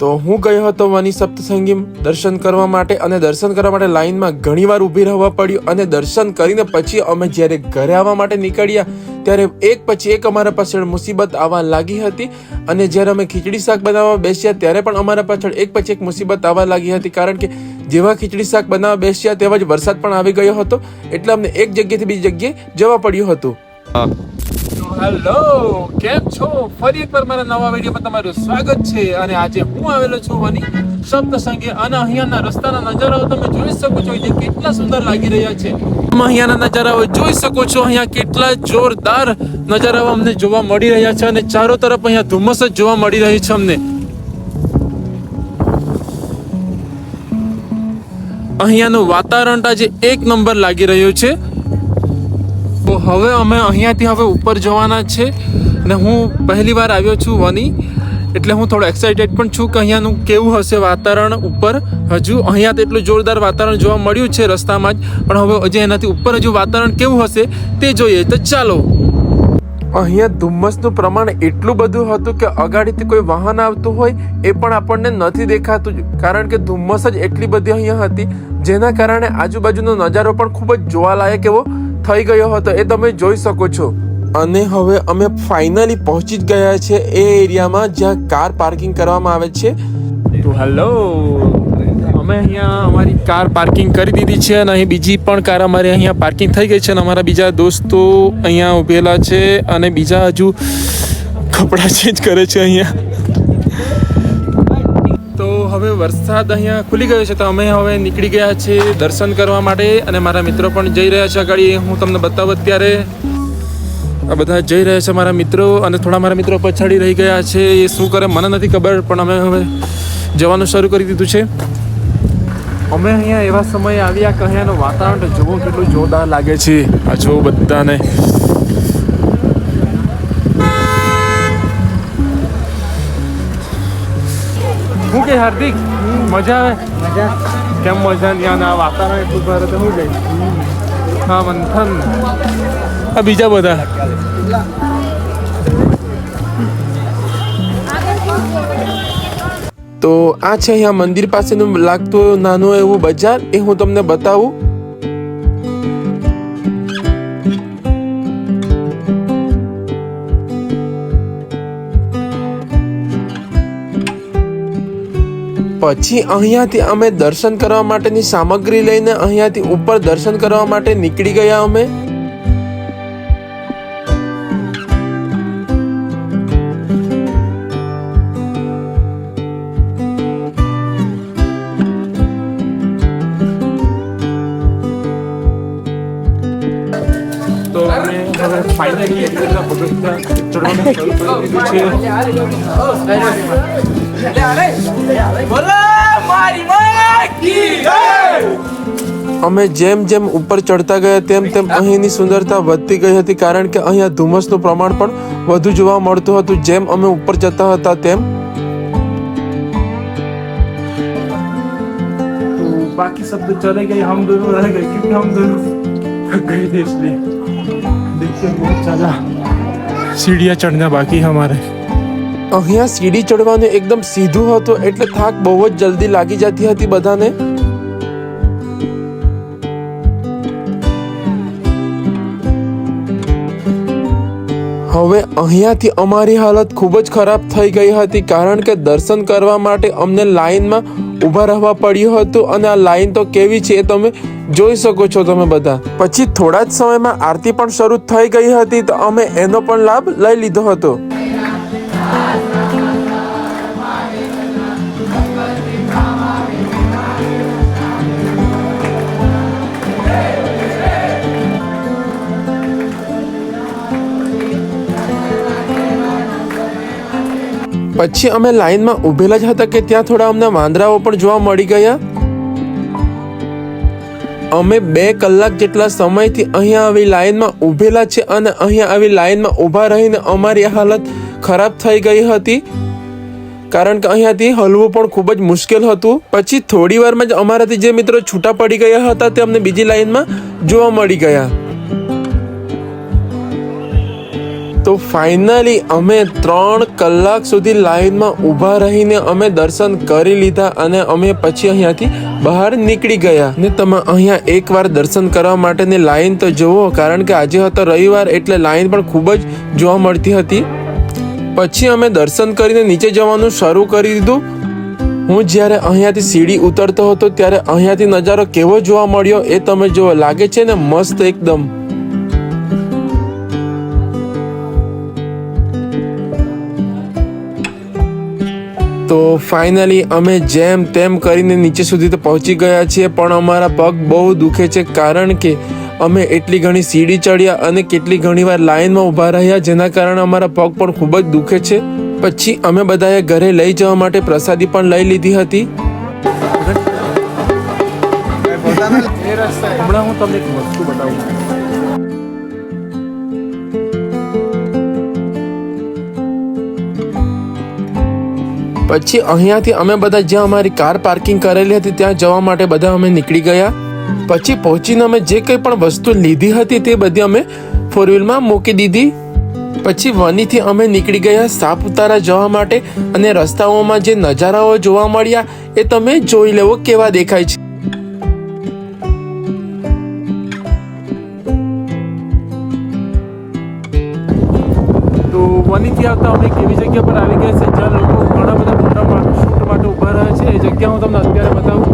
તો હું ગયો હતો વની સપ્તશૃંગી દર્શન કરવા માટે, અને દર્શન કરવા માટે લાઈનમાં ઘણીવાર ઊભી રહેવા પડ્યું, અને દર્શન કરીને પછી અમે જ્યારે ઘરે આવવા માટે નીકળ્યા ત્યારે એક પછી એક અમારા પાછળ મુસીબત આવવા લાગી હતી. અને જ્યારે અમે ખીચડી શાક બનાવવા બેસ્યા ત્યારે પણ અમારા પાછળ એક પછી એક મુસીબત આવવા લાગી હતી, કારણ કે જેવા ખીચડી શાક બનાવવા બેસ્યા તેવા જ વરસાદ પણ આવી ગયો હતો, એટલે અમને એક જગ્યાએથી બીજી જગ્યાએ જવા પડ્યું હતું. હેલો, કેમ છો? ફરી એકવાર મારા નવા વિડીયોમાં તમારું સ્વાગત છે. અને આજે હું આવેલો છું વની સપ્તશૃંગી, અને અહીંયાના રસ્તાના નજારાઓ તમે જોઈ શકો છો જે કેટલા સુંદર લાગી રહ્યા છે. અહીંયાના નજારાઓ જોઈ શકો છો, અહીંયા કેટલા જોરદાર નજારાઓ અમને જોવા મળી રહ્યા છે, અને ચારો તરફ અહીંયા ધુમ્મસ જ જોવા મળી રહી છે અમને. અહીંયાનું વાતાવરણ આજે એક નંબર લાગી રહ્યું છે. તો હવે અમે અહીંયાથી હવે ઉપર જવાના છે, અને હું પહેલી વાર આવ્યો છું વની, એટલે હું થોડો એક્સાઇટેડ પણ છું કે અહીંયાનું કેવું હશે વાતાવરણ ઉપર. હજુ અહીંયા તો એટલું જોરદાર વાતાવરણ જોવા મળ્યું છે રસ્તામાં જ, પણ હવે હજી એનાથી ઉપર હજુ વાતાવરણ કેવું હશે તે જોઈએ. તો ચાલો. અહીંયા ધુમ્મસનું પ્રમાણ એટલું બધું હતું કે અગાડીથી કોઈ વાહન આવતું હોય એ પણ આપણને નથી દેખાતું, કારણ કે ધુમ્મસ જ એટલી બધી અહીંયા હતી, જેના કારણે આજુબાજુનો નજારો પણ ખૂબ જ જોવાલાયક એવો થઈ ગયો હતો, એ તમે જોઈ શકો છો. અને હવે અમે ફાઇનલી પહોંચી જ ગયા છે એ એરિયામાં જ્યાં કાર પાર્કિંગ કરવામાં આવે છે. તો હેલો, અમે અહીંયા અમારી કાર પાર્કિંગ કરી દીધી છે, અને અહીં બીજી પણ કાર અમારી અહીંયા પાર્કિંગ થઈ ગઈ છે, અને અમારા બીજા દોસ્તો અહીંયા ઊભેલા છે, અને બીજા હજુ કપડાં ચેન્જ કરે છે અહીંયા. તો હવે વરસાદ અહીંયા ખુલી ગયો છે, તો અમે હવે નીકળી ગયા છે દર્શન કરવા માટે, અને મારા મિત્રો પણ જઈ રહ્યા છે આગળ. હું તમને બતાવું અત્યારે આ બધા જઈ રહ્યા છે મારા મિત્રો, અને થોડા મારા મિત્રો પછાડી રહી ગયા છે. એ શું કરે મને નથી ખબર, પણ અમે હવે જવાનું શરૂ કરી દીધું છે. અમે અહીંયા એવા સમયે આવ્યા કે અહીંયાનું વાતાવરણ જોવો કેટલું જોરદાર લાગે છે. આ જો બધાને શું કે હાર્દિક, મજા આવે? મજા કેમ? મજા ત્યાં આ વાતાવરણ એટલું ભારે તો શું ગઈ? હા, મંથન આ બીજા બધા. તો આ છે અહીંયા મંદિર પાસેનું લાગતું નાનું એવું બજાર, એ હું તમને બતાવું. પછી અહીંયાથી અમે દર્શન કરવા માટેની સામગ્રી લઈને અહીંયાથી ઉપર દર્શન કરવા માટે નીકળી ગયા અમે. તો અમે હવે ફાઇનલી પગથિયાં ચડવાનું શરૂ કરી દીધું છે. અમે જેમ જેમ ઉપર ચડતા ગયા તેમ તેમ અહીંની સુંદરતા વધતી ગઈ હતી, કારણ કે અહીંયા ધુમ્મસનું પ્રમાણ પણ વધુ જોવા મળતું હતું જેમ અમે ઉપર જતા હતા તેમ. बाकी सब तो चले गए, हम दोनों रह गए, क्योंकि हम दोनों गए थे, इसलिए देखिए बहुत ज़्यादा सीढ़ियाँ चढ़ना बाकी हमारे. અહીંયા સીડી ચડવાનું એકદમ સીધું હતું, એટલે થાક બહુ જ જલ્દી લાગી જતી હતી બધાને. હવે અહીંયાથી અમારી હાલત ખૂબ જ ખરાબ થઈ ગઈ હતી, કારણ કે દર્શન કરવા માટે અમને લાઈનમાં ઊભા રહેવા પડ્યું હતું, અને આ લાઈન તો કેવી છે એ તમે જોઈ શકો છો તમે બધા. પછી થોડા જ સમયમાં આરતી પણ શરૂ થઈ ગઈ હતી, તો અમે એનો પણ લાભ લઈ લીધો હતો. પછી અમે લાઈનમાં ઊભેલા જ હતા કે ત્યાં થોડા અમને વાંદરાઓ પણ જોવા મળી ગયા. અમે 2 કલાક જેટલા સમયથી અહીંયા આવી લાઈનમાં ઊભેલા છે, અને અહીંયા આવી લાઈનમાં ઊભા રહીને અમારી હાલત ખરાબ થઈ ગઈ હતી, કારણ કે અહીંયાથી હલવું પણ ખૂબ જ મુશ્કેલ હતું. પછી થોડી વારમાં જ અમારાથી જે મિત્રો છૂટા પડી ગયા હતા તે અમને બીજી લાઈનમાં જોવા મળી ગયા. તો ફાઇનલી અમે 3 કલાક સુધી લાઈનમાં ઊભા રહીને અમે દર્શન કરી લીધા અને અમે પછી અહીંયાથી બહાર નીકળી ગયા. ને તમે અહીંયા એકવાર દર્શન કરવા માટેની લાઈન તો જુઓ, કારણ કે આજે હતો રવિવાર એટલે લાઈન પણ ખૂબ જ જોવા મળતી હતી. પછી અમે દર્શન કરીને નીચે જવાનું શરૂ કરી દીધું. હું જ્યારે અહીંયાથી સીડી ઉતરતો હતો ત્યારે અહીંયાથી નજારો કેવો જોવા મળ્યો એ તમે જુઓ. લાગે છે ને મસ્ત એકદમ. તો ફાઇનલી અમે જેમ તેમ કરીને નીચે સુધી તો પહોંચી ગયા છીએ, પણ અમારા પગ બહુ દુખે છે કારણ કે અમે એટલી ઘણી સીડી ચડ્યા અને કેટલી ઘણી વાર લાઈનમાં ઊભા રહ્યા, જેના કારણે અમારા પગ પણ ખૂબ જ દુખે છે. પછી અમે બધાએ ઘરે લઈ જવા માટે પ્રસાદી પણ લઈ લીધી હતી. હમણાં હું તમને એક વસ્તુ બતાવું. પછી અહીંયાથી અમે બધા જ્યાં અમારી કાર પાર્કિંગ કરેલી હતી ત્યાં જવા માટે બધા અમે નીકળી ગયા. પછી પહોંચીને અમે જે કંઈ પણ વસ્તુ લીધી હતી તે બધી અમે 4-વ્હીલમાં મૂકી દીધી. પછી વનીથી અમે નીકળી ગયા સાપુતારા જવા માટે અને રસ્તાઓમાં જે નજારાઓ જોવા મળ્યા એ તમે જોઈ લેવો કેવા દેખાય છે. તો વનીથી આવતા અમે એક એવી જગ્યા પર આવી ગયા છે જ્યાં લોકો ઘણા બધા ફોટા શૂટ માટે ઊભા રહે છે. એ જગ્યા હું તમને અત્યારે બતાવું.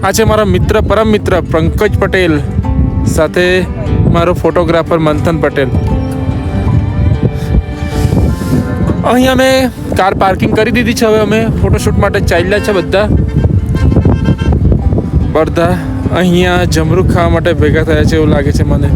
આ છે મારા મિત્ર, પરમ મિત્ર પંકજ પટેલ સાથે મારો ફોટોગ્રાફર મંથન પટેલ. અહીં અમે કાર પાર્કિંગ કરી દીધી છે. હવે અમે ફોટોશૂટ માટે ચાલ્યા છે બધા અહીંયા જમરૂખ ખાવા માટે ભેગા થયા છે એવું લાગે છે મને.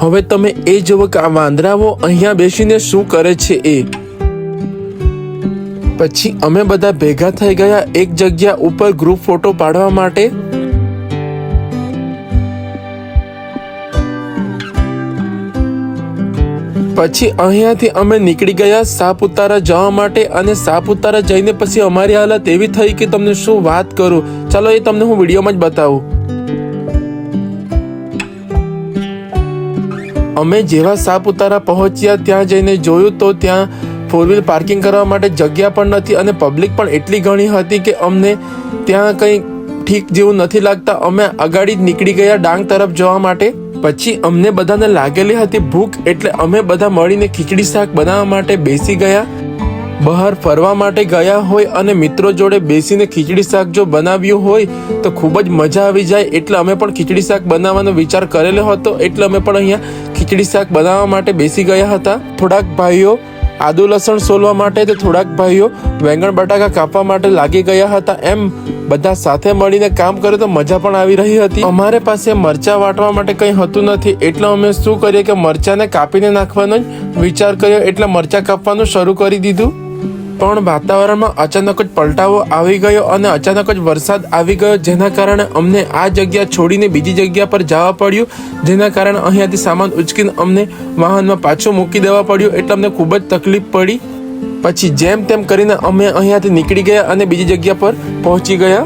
હવે તમે એ જુઓ કે આ વાંદરાઓ અહીંયા બેસીને શું કરે છે એ. પછી અમે બધા ભેગા થઈ ગયા એક જગ્યા ઉપર ગ્રુપ ફોટો પાડવા માટે. પછી અહીંયાથી અમે નીકળી ગયા સાપુતારા જવા માટે અને સાપુતારા જઈને પછી અમારી હાલત એવી થઈ કે તમને શું વાત કરું. ચાલો એ તમને હું વિડીયોમાં જ બતાવું. અમે જેવા સાપુતારા પહોંચ્યા ત્યાં જઈને જોયું તો ત્યાં 4-વ્હીલ પાર્કિંગ કરવા માટે જગ્યા પણ નથી અને પબ્લિક પણ એટલી ઘણી હતી કે અમને ત્યાં કંઈ ઠીક જેવું નથી લાગતા. અમે આગળ જ નીકળી ગયા ડાંગ તરફ જવા માટે. પછી અમને બધાને લાગેલી હતી ભૂખ એટલે અમે બધા મળીને ખીચડી શાક બનાવવા માટે બેસી ગયા. બહાર ફરવા માટે ગયા હોય અને મિત્રો જોડે બેસીને ખીચડી શાક જો બનાવ્યું હોય તો ખૂબ જ મજા આવી જાય, એટલે અમે પણ ખીચડી શાક બનાવવાનો વિચાર કરેલો હતો. એટલે અમે પણ અહીંયા ખીચડી શાક બનાવવા માટે બેસી ગયા હતા. થોડાક ભાઈઓ આદુ લસણ સોલવા માટે તો થોડાક ભાઈઓ વેંગણ બટાકા કાપવા માટે લાગી ગયા હતા. એમ બધા સાથે મળીને કામ કરે તો મજા પણ આવી રહી હતી. અમારે પાસે મરચા વાટવા માટે કંઈ હતું નથી એટલે અમે શું કરીએ કે મરચાને કાપીને નાખવાનો જ વિચાર કર્યો એટલે મરચા કાપવાનું શરૂ કરી દીધું. પણ વાતાવરણમાં અચાનક જ પલટાવો આવી ગયો અને અચાનક જ વરસાદ આવી ગયો, જેના કારણે અમને આ જગ્યા છોડીને બીજી જગ્યા પર જવા પડ્યું. જેના કારણે અહીંયાથી સામાન ઉચકીને અમને વાહનમાં પાછું મૂકી દેવા પડ્યું એટલે અમને ખૂબ જ તકલીફ પડી. પછી જેમ તેમ કરીને અમે અહીંયાથી નીકળી ગયા અને બીજી જગ્યા પર પહોંચી ગયા.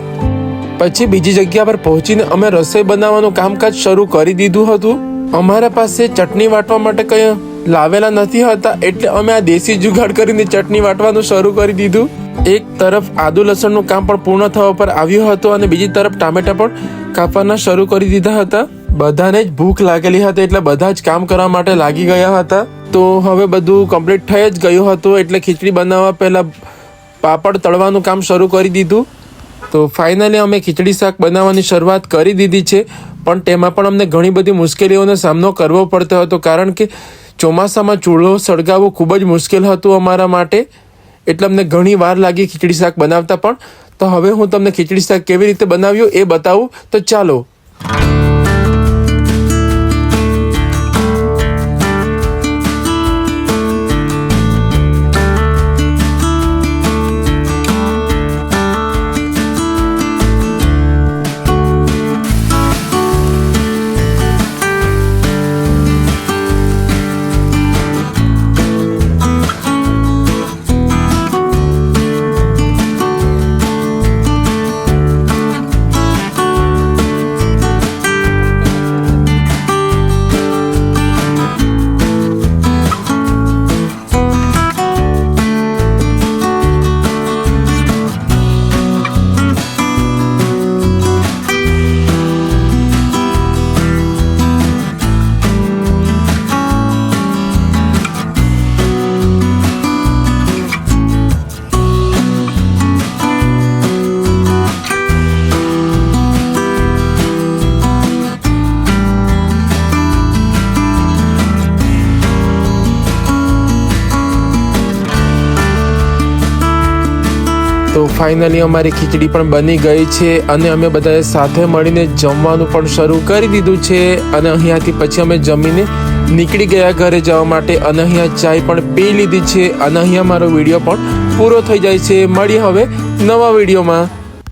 પછી બીજી જગ્યા પર પહોંચીને અમે રસોઈ બનાવવાનું કામકાજ શરૂ કરી દીધું હતું. અમારા પાસે ચટણી વાટવા માટે કંઈ લાવેલા નથી હતા એટલે અમે આ દેશી જુગાડ કરીને ચટણી વાટવાનું શરૂ કરી દીધું. એક તરફ આદુ લસણનું કામ પણ પૂર્ણ થવા પર આવ્યું હતું અને બીજી તરફ ટામેટા પણ કાપવાના શરૂ કરી દીધા હતા. બધાને જ ભૂખ લાગેલી હતી એટલે બધા જ કામ કરવા માટે લાગી ગયા હતા. તો હવે બધું કમ્પ્લીટ થઈ જ ગયું હતું એટલે ખીચડી બનાવવા પહેલા પાપડ તળવાનું કામ શરૂ કરી દીધું. તો ફાઇનલી અમે ખીચડી શાક બનાવવાની શરૂઆત કરી દીધી છે, પણ તેમાં પણ અમને ઘણી બધી મુશ્કેલીઓનો સામનો કરવો પડતો હતો કારણ કે ચોમાસામાં ચૂલો સળગાવવું ખૂબ જ મુશ્કેલ હતું અમારા માટે, એટલે અમને ઘણી વાર લાગી ખીચડી શાક બનાવતા. પણ તો હવે હું તમને ખીચડી શાક કેવી રીતે બનાવ્યું એ બતાવું. તો ચાલો. તો ફાઇનલી અમારી ખીચડી પણ બની ગઈ છે અને અમે બધાએ સાથે મળીને જમવાનું પણ શરૂ કરી દીધું છે અને અહીંયાથી પછી અમે જમીને નીકળી ગયા ઘરે જવા માટે અને અહીંયા ચાય પણ પી લીધી છે અને અહીંયા મારો વિડીયો પણ પૂરો થઈ જાય છે. મળીએ હવે નવા વિડીયોમાં.